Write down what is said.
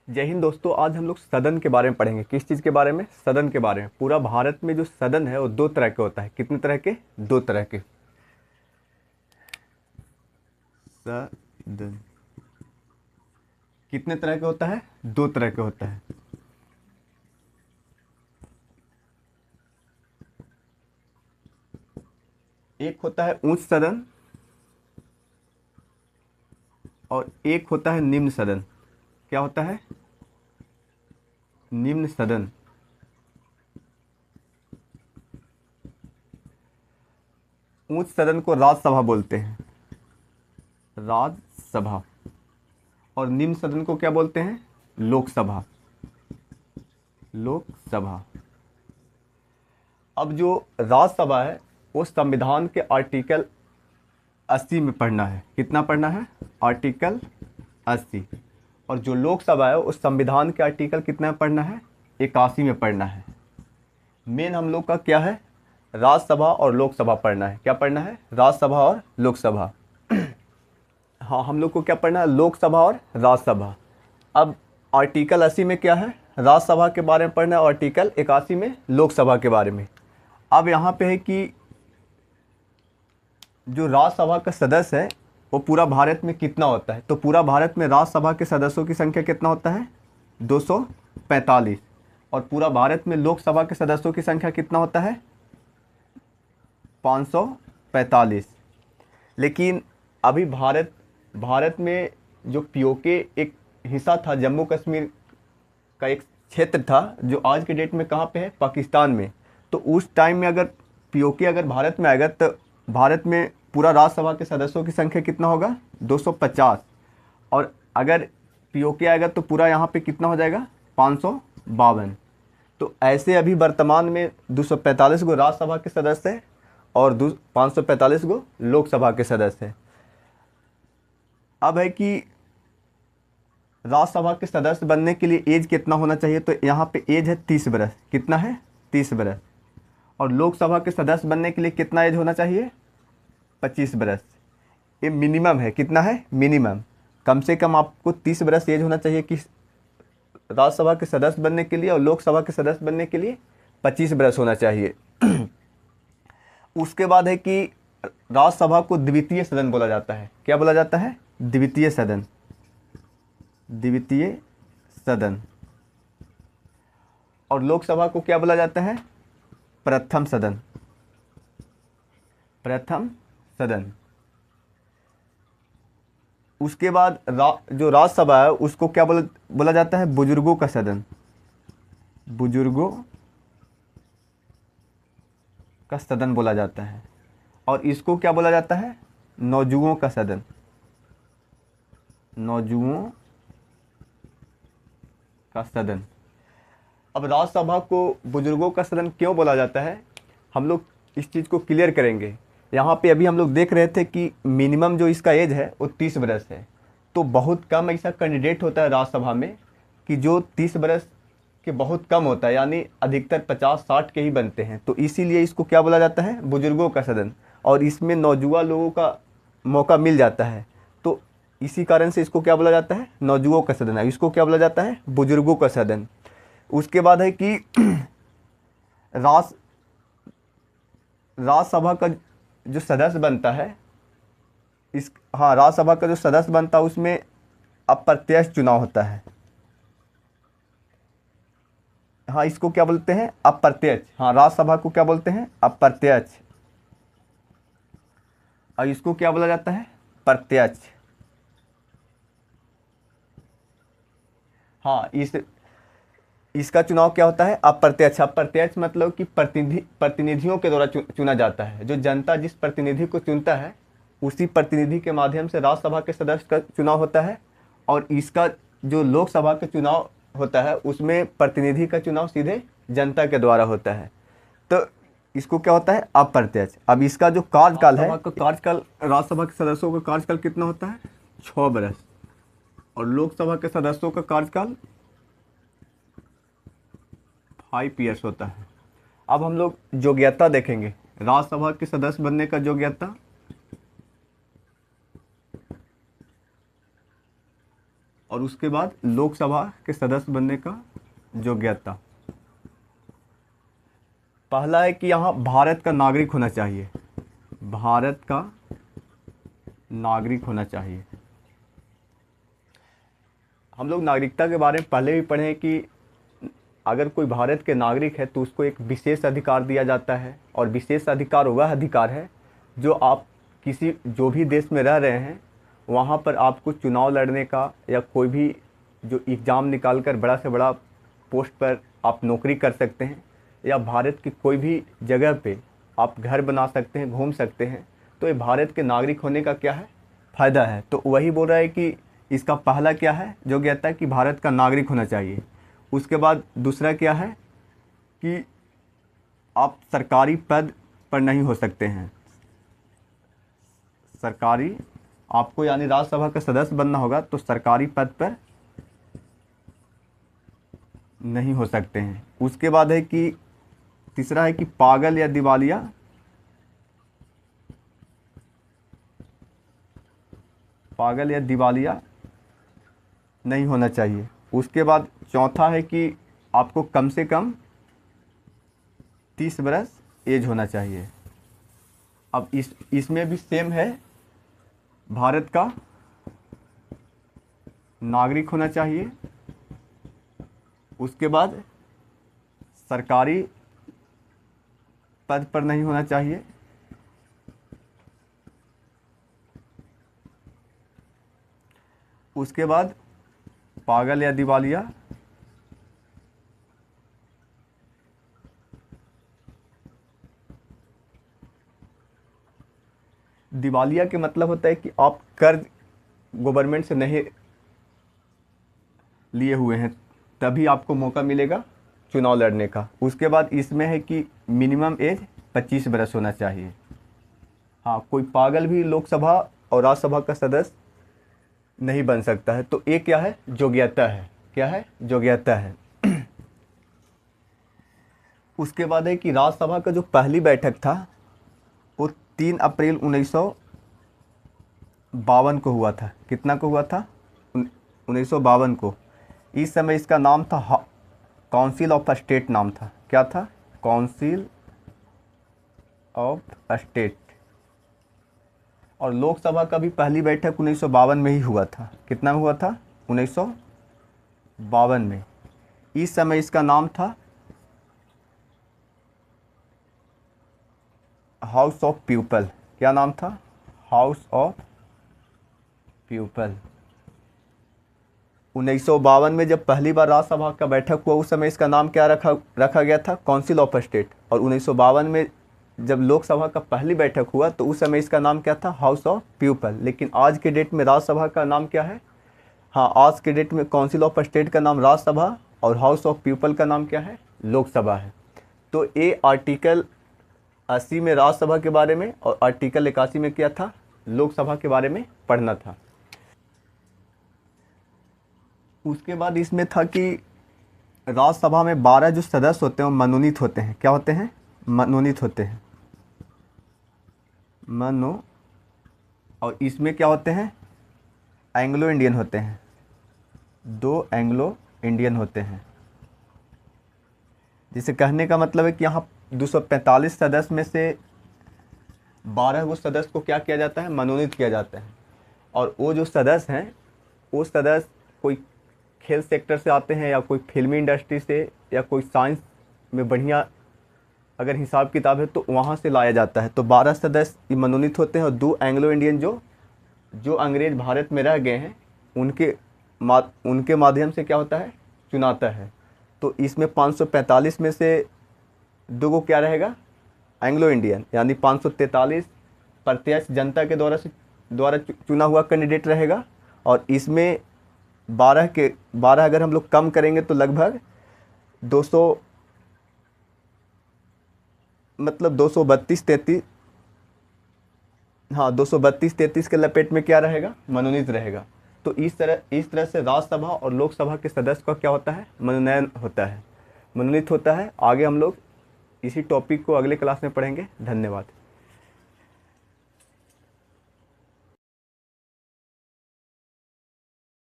जय हिंद दोस्तों। आज हम लोग सदन के बारे में पढ़ेंगे। किस चीज़ के बारे में? सदन के बारे में। पूरा भारत में जो सदन है वो दो तरह के होता है। कितने तरह के? दो तरह के। सदन कितने तरह के होता है? दो तरह के होता है। एक होता है उच्च सदन और एक होता है निम्न सदन। क्या होता है? निम्न सदन। उच्च सदन को राज्यसभा बोलते हैं, राज्यसभा। और निम्न सदन को क्या बोलते हैं? लोकसभा, लोकसभा। अब जो राज्यसभा है वो संविधान के आर्टिकल 80 में पढ़ना है। कितना पढ़ना है? आर्टिकल 80। और जो लोकसभा है उस संविधान के आर्टिकल कितना में पढ़ना है? 81 में पढ़ना है। मेन हम लोग का क्या है? राज्यसभा और लोकसभा पढ़ना है। क्या पढ़ना है? राज्यसभा और लोकसभा। हाँ, हम लोग को क्या पढ़ना है? लोकसभा और राज्यसभा। अब आर्टिकल 80 में क्या है? राज्यसभा के बारे में पढ़ना है और आर्टिकल 81 में लोकसभा के बारे में। अब यहाँ पे है कि जो राज्यसभा का सदस्य है वो पूरा भारत में कितना होता है? तो पूरा भारत में राज्यसभा के सदस्यों की संख्या कितना होता है? 245। और पूरा भारत में लोकसभा के सदस्यों की संख्या कितना होता है? 545। लेकिन अभी भारत भारत में जो पीओके एक हिस्सा था, जम्मू कश्मीर का एक क्षेत्र था, जो आज के डेट में कहाँ पे है? पाकिस्तान में। तो उस टाइम में अगर पीओके अगर भारत में आएगा तो भारत में पूरा राज्यसभा के सदस्यों की संख्या कितना होगा? 250। और अगर पीओके आएगा तो पूरा यहाँ पे कितना हो जाएगा? 552। तो ऐसे अभी वर्तमान में 245 गो राज्यसभा के सदस्य हैं और 545 गो लोकसभा के सदस्य हैं। अब है कि राज्यसभा के सदस्य बनने के लिए एज कितना होना चाहिए? तो यहाँ पे एज है 30 बरस। कितना है? 30 बरस। और लोकसभा के सदस्य बनने के लिए कितना एज होना चाहिए? 25 बरस। ये मिनिमम है। कितना है? मिनिमम। कम से कम आपको 30 बरस एज होना चाहिए कि राज्यसभा के सदस्य बनने के लिए, और लोकसभा के सदस्य बनने के लिए 25 बरस होना चाहिए। उसके बाद है कि राज्यसभा को द्वितीय सदन बोला जाता है। क्या बोला जाता है? द्वितीय सदन, द्वितीय सदन। और लोकसभा को क्या बोला जाता है? प्रथम सदन, प्रथम सदन। उसके बाद जो राज्यसभा है उसको क्या बोला जाता है? बुजुर्गों का सदन, बुजुर्गों का सदन बोला जाता है। और इसको क्या बोला जाता है? नौजुओं का सदन, नौजुओं का सदन। अब राज्यसभा को बुजुर्गों का सदन क्यों बोला जाता है, हम लोग इस चीज़ को क्लियर करेंगे। यहाँ पे अभी हम लोग देख रहे थे कि मिनिमम जो इसका एज है वो 30 बरस है। तो बहुत कम ऐसा कैंडिडेट होता है राज्यसभा में कि जो 30 बरस के बहुत कम होता है, यानी अधिकतर 50-60 के ही बनते हैं। तो इसीलिए इसको क्या बोला जाता है? बुजुर्गों का सदन। और इसमें नौजुआ लोगों का मौका मिल जाता है, तो इसी कारण से इसको क्या बोला जाता है? नौजुओं का सदन है। इसको क्या बोला जाता है? बुजुर्गों का सदन। उसके बाद है कि राज राज्यसभा का जो सदस्य बनता है, इस हाँ, राज्यसभा का जो सदस्य बनता है उसमें अप्रत्यक्ष चुनाव होता है। हाँ, इसको क्या बोलते हैं? अप्रत्यक्ष। हाँ, राज्यसभा को क्या बोलते हैं? अप्रत्यक्ष। और इसको क्या बोला जाता है? प्रत्यक्ष। हाँ, इसका चुनाव क्या होता है? अप्रत्यक्ष। अप्रत्यक्ष मतलब कि प्रतिनिधियों के द्वारा चुना जाता है। जो जनता जिस प्रतिनिधि को चुनता है उसी प्रतिनिधि के माध्यम से राज्यसभा के सदस्य का चुनाव होता है। और इसका जो लोकसभा का चुनाव होता है उसमें प्रतिनिधि का चुनाव सीधे जनता के द्वारा होता है। तो इसको क्या होता है? अप्रत्यक्ष। अब इसका जो कार्यकाल है, कार्यकाल राज्यसभा के सदस्यों का कार्यकाल कितना होता है? 6 बरस। और लोकसभा के सदस्यों का कार्यकाल 5 ईयर्स होता है। अब हम लोग योग्यता देखेंगे, राज्यसभा के सदस्य बनने का योग्यता। और उसके बाद लोकसभा के सदस्य बनने का योग्यता। पहला है कि यहाँ भारत का नागरिक होना चाहिए, भारत का नागरिक होना चाहिए। हम लोग नागरिकता के बारे में पहले भी पढ़े हैं कि अगर कोई भारत के नागरिक है तो उसको एक विशेष अधिकार दिया जाता है, और विशेष अधिकार वह अधिकार है जो आप किसी जो भी देश में रह रहे हैं वहाँ पर आपको चुनाव लड़ने का, या कोई भी जो एग्ज़ाम निकाल कर बड़ा से बड़ा पोस्ट पर आप नौकरी कर सकते हैं, या भारत की कोई भी जगह पे आप घर बना सकते हैं, घूम सकते हैं। तो ये भारत के नागरिक होने का क्या है, फ़ायदा है। तो वही बोल रहा है कि इसका पहला क्या है, योग्यता कि भारत का नागरिक होना चाहिए। उसके बाद दूसरा क्या है कि आप सरकारी पद पर नहीं हो सकते हैं, सरकारी आपको यानी राज्यसभा का सदस्य बनना होगा तो सरकारी पद पर नहीं हो सकते हैं। उसके बाद है कि तीसरा है कि पागल या दिवालिया नहीं होना चाहिए। उसके बाद चौथा है कि आपको कम से कम 30 बरस एज होना चाहिए। अब इसमें भी सेम है, भारत का नागरिक होना चाहिए। उसके बाद सरकारी पद पर नहीं होना चाहिए। उसके बाद पागल या दिवालिया, दिवालिया के मतलब होता है कि आप कर्ज गवर्नमेंट से नहीं लिए हुए हैं, तभी आपको मौका मिलेगा चुनाव लड़ने का। उसके बाद इसमें है कि मिनिमम एज 25 बरस होना चाहिए। हाँ, कोई पागल भी लोकसभा और राज्यसभा का सदस्य नहीं बन सकता है। तो ये क्या है, योग्यता है। क्या है, योग्यता है। उसके बाद है कि राज्यसभा का जो पहली बैठक था वो 3 अप्रैल 1952 को हुआ था। कितना को हुआ था, 1952 को। इस समय इसका नाम था काउंसिल ऑफ स्टेट नाम था। क्या था, काउंसिल ऑफ स्टेट। और लोकसभा का भी पहली बैठक 1952 में ही हुआ था। कितना में हुआ था, 1952 में। इस समय इसका नाम था हाउस ऑफ पीपल। क्या नाम था, हाउस ऑफ पीपल। 1952 में जब पहली बार राज्यसभा का बैठक हुआ उस समय इसका नाम क्या रखा गया था, काउंसिल ऑफ स्टेट। और 1952 में जब लोकसभा का पहली बैठक हुआ तो उस समय इसका नाम क्या था, हाउस ऑफ पीपल। लेकिन आज के डेट में राज्यसभा का नाम क्या है, हाँ, आज के डेट में काउंसिल ऑफ स्टेट का नाम राज्यसभा और हाउस ऑफ पीपल का नाम क्या है, लोकसभा है। तो ये आर्टिकल 80 में राज्यसभा के बारे में और आर्टिकल 81 में क्या था, लोकसभा के बारे में पढ़ना था। उसके बाद इसमें था कि राज्यसभा में 12 जो सदस्य होते हैं वो मनोनीत होते हैं। क्या होते हैं, मनोनीत होते हैं, और इसमें क्या होते हैं, एंग्लो इंडियन होते हैं। 2 एंग्लो इंडियन होते हैं। जिसे कहने का मतलब है कि यहाँ 245 सदस्य में से 12 वो सदस्य को क्या किया जाता है, मनोनीत किया जाता है। और वो जो सदस्य हैं वो सदस्य कोई खेल सेक्टर से आते हैं, या कोई फिल्मी इंडस्ट्री से, या कोई साइंस में बढ़िया अगर हिसाब किताब है तो वहाँ से लाया जाता है। तो 12 सदस्य मनोनीत होते हैं, और 2 एंग्लो इंडियन जो अंग्रेज भारत में रह गए हैं उनके माध्यम से क्या होता है, चुनाता है। तो इसमें 545 में से 2 को क्या रहेगा, एंग्लो इंडियन, यानी 543 प्रत्यक्ष जनता के द्वारा चुना हुआ कैंडिडेट रहेगा। और इसमें 12 अगर हम लोग कम करेंगे तो लगभग 200 मतलब 232-33, हाँ 232-33 के लपेट में क्या रहेगा, मनोनीत रहेगा। तो इस तरह से राज्यसभा और लोकसभा के सदस्य का क्या होता है, मनोनयन होता है, मनोनीत होता है। आगे हम लोग इसी टॉपिक को अगले क्लास में पढ़ेंगे। धन्यवाद।